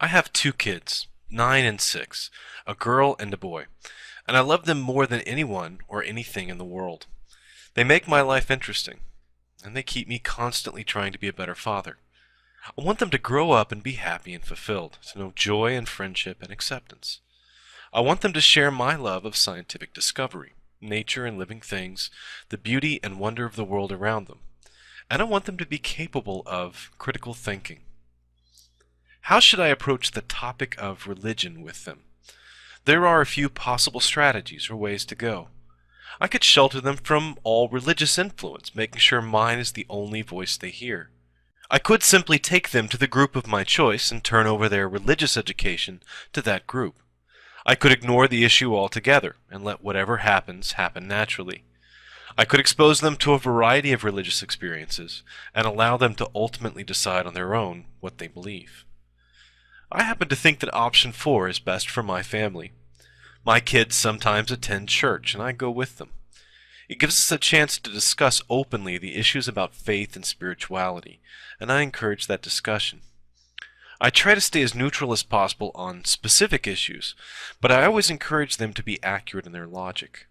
I have two kids, 9 and 6, a girl and a boy, and I love them more than anyone or anything in the world. They make my life interesting, and they keep me constantly trying to be a better father. I want them to grow up and be happy and fulfilled, to know joy and friendship and acceptance. I want them to share my love of scientific discovery, nature and living things, the beauty and wonder of the world around them, and I want them to be capable of critical thinking. How should I approach the topic of religion with them? There are a few possible strategies or ways to go. I could shelter them from all religious influence, making sure mine is the only voice they hear. I could simply take them to the group of my choice and turn over their religious education to that group. I could ignore the issue altogether and let whatever happens happen naturally. I could expose them to a variety of religious experiences and allow them to ultimately decide on their own what they believe. I happen to think that option 4 is best for my family. My kids sometimes attend church, and I go with them. It gives us a chance to discuss openly the issues about faith and spirituality, and I encourage that discussion. I try to stay as neutral as possible on specific issues, but I always encourage them to be accurate in their logic.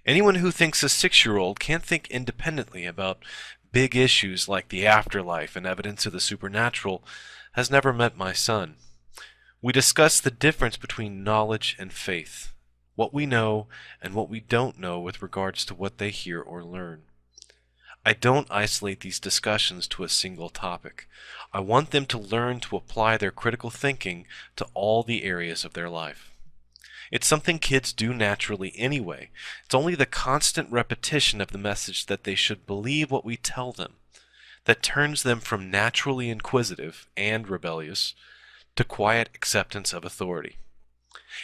Anyone who thinks a 6-year-old can't think independently about big issues like the afterlife and evidence of the supernatural has never met my son. We discuss the difference between knowledge and faith, what we know and what we don't know with regards to what they hear or learn. I don't isolate these discussions to a single topic. I want them to learn to apply their critical thinking to all the areas of their life. It's something kids do naturally anyway. It's only the constant repetition of the message that they should believe what we tell them that turns them from naturally inquisitive and rebellious to quiet acceptance of authority.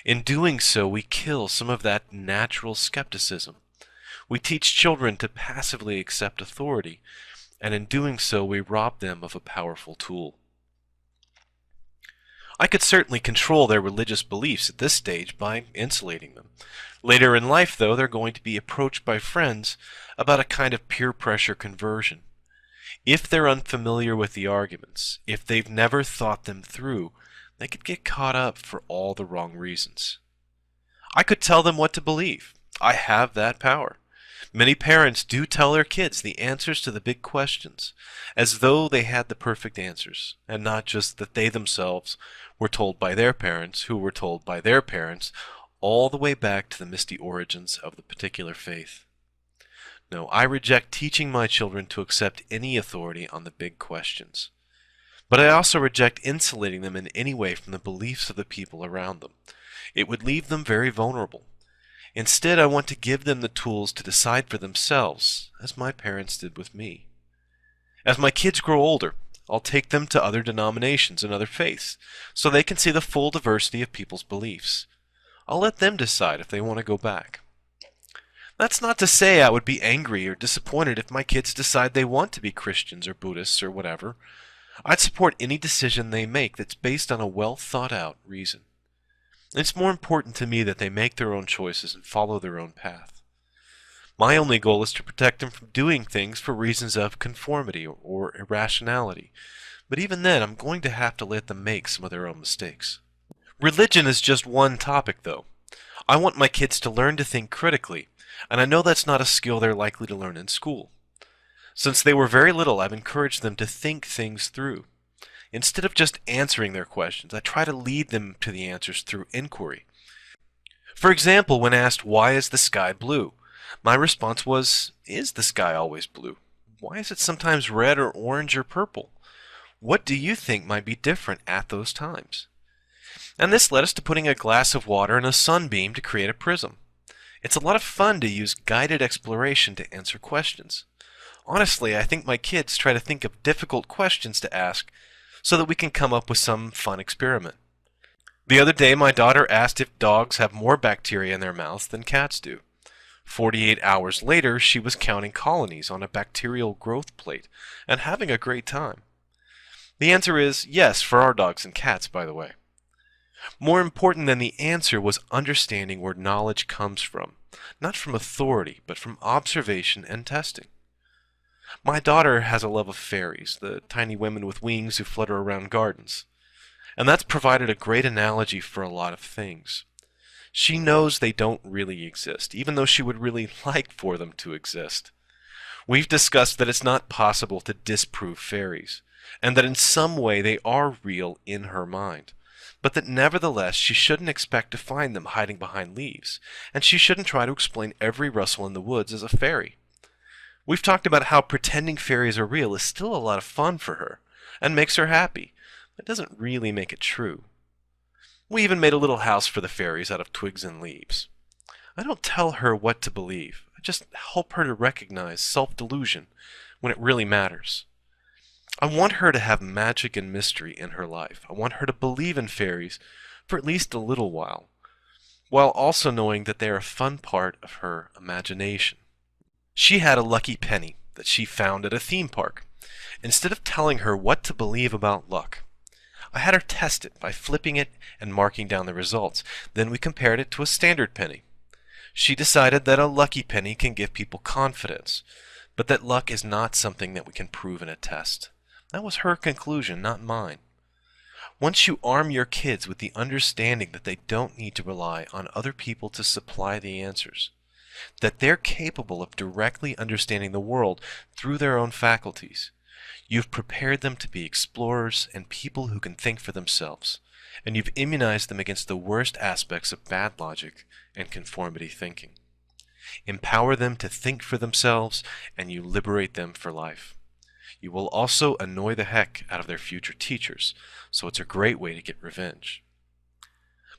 In doing so, we kill some of that natural skepticism. We teach children to passively accept authority, and in doing so, we rob them of a powerful tool. I could certainly control their religious beliefs at this stage by insulating them. Later in life, though, they're going to be approached by friends about a kind of peer pressure conversion. If they're unfamiliar with the arguments, if they've never thought them through, they could get caught up for all the wrong reasons. I could tell them what to believe. I have that power. Many parents do tell their kids the answers to the big questions, as though they had the perfect answers, and not just that they themselves were told by their parents, who were told by their parents, all the way back to the misty origins of the particular faith. No, I reject teaching my children to accept any authority on the big questions. But I also reject insulating them in any way from the beliefs of the people around them. It would leave them very vulnerable. Instead, I want to give them the tools to decide for themselves, as my parents did with me. As my kids grow older, I'll take them to other denominations and other faiths, so they can see the full diversity of people's beliefs. I'll let them decide if they want to go back. That's not to say I would be angry or disappointed if my kids decide they want to be Christians or Buddhists or whatever. I'd support any decision they make that's based on a well-thought-out reason. It's more important to me that they make their own choices and follow their own path. My only goal is to protect them from doing things for reasons of conformity or irrationality. But even then, I'm going to have to let them make some of their own mistakes. Religion is just one topic, though. I want my kids to learn to think critically, and I know that's not a skill they're likely to learn in school. Since they were very little, I've encouraged them to think things through. Instead of just answering their questions, I try to lead them to the answers through inquiry. For example, when asked, "Why is the sky blue?" my response was, "Is the sky always blue? Why is it sometimes red or orange or purple? What do you think might be different at those times?" And this led us to putting a glass of water and a sunbeam to create a prism. It's a lot of fun to use guided exploration to answer questions. Honestly, I think my kids try to think of difficult questions to ask so that we can come up with some fun experiment. The other day, my daughter asked if dogs have more bacteria in their mouths than cats do. 48 hours later, she was counting colonies on a bacterial growth plate and having a great time. The answer is yes for our dogs and cats, by the way. More important than the answer was understanding where knowledge comes from, not from authority, but from observation and testing. My daughter has a love of fairies, the tiny women with wings who flutter around gardens. And that's provided a great analogy for a lot of things. She knows they don't really exist, even though she would really like for them to exist. We've discussed that it's not possible to disprove fairies, and that in some way they are real in her mind, but that nevertheless she shouldn't expect to find them hiding behind leaves, and she shouldn't try to explain every rustle in the woods as a fairy. We've talked about how pretending fairies are real is still a lot of fun for her, and makes her happy. It doesn't really make it true. We even made a little house for the fairies out of twigs and leaves. I don't tell her what to believe. I just help her to recognize self-delusion when it really matters. I want her to have magic and mystery in her life. I want her to believe in fairies for at least a little while also knowing that they are a fun part of her imagination. She had a lucky penny that she found at a theme park. Instead of telling her what to believe about luck, I had her test it by flipping it and marking down the results. Then we compared it to a standard penny. She decided that a lucky penny can give people confidence, but that luck is not something that we can prove in a test. That was her conclusion, not mine. Once you arm your kids with the understanding that they don't need to rely on other people to supply the answers, that they're capable of directly understanding the world through their own faculties, you've prepared them to be explorers and people who can think for themselves, and you've immunized them against the worst aspects of bad logic and conformity thinking. Empower them to think for themselves, and you liberate them for life. You will also annoy the heck out of their future teachers, so it's a great way to get revenge.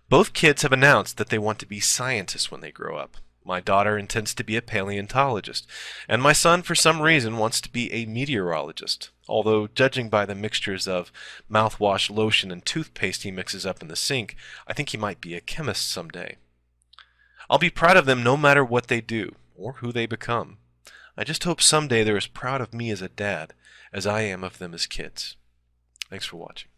Both kids have announced that they want to be scientists when they grow up. My daughter intends to be a paleontologist, and my son, for some reason, wants to be a meteorologist, although judging by the mixtures of mouthwash, lotion, and toothpaste he mixes up in the sink, I think he might be a chemist someday. I'll be proud of them no matter what they do, or who they become. I just hope someday they're as proud of me as a dad as I am of them as kids. Thanks for watching.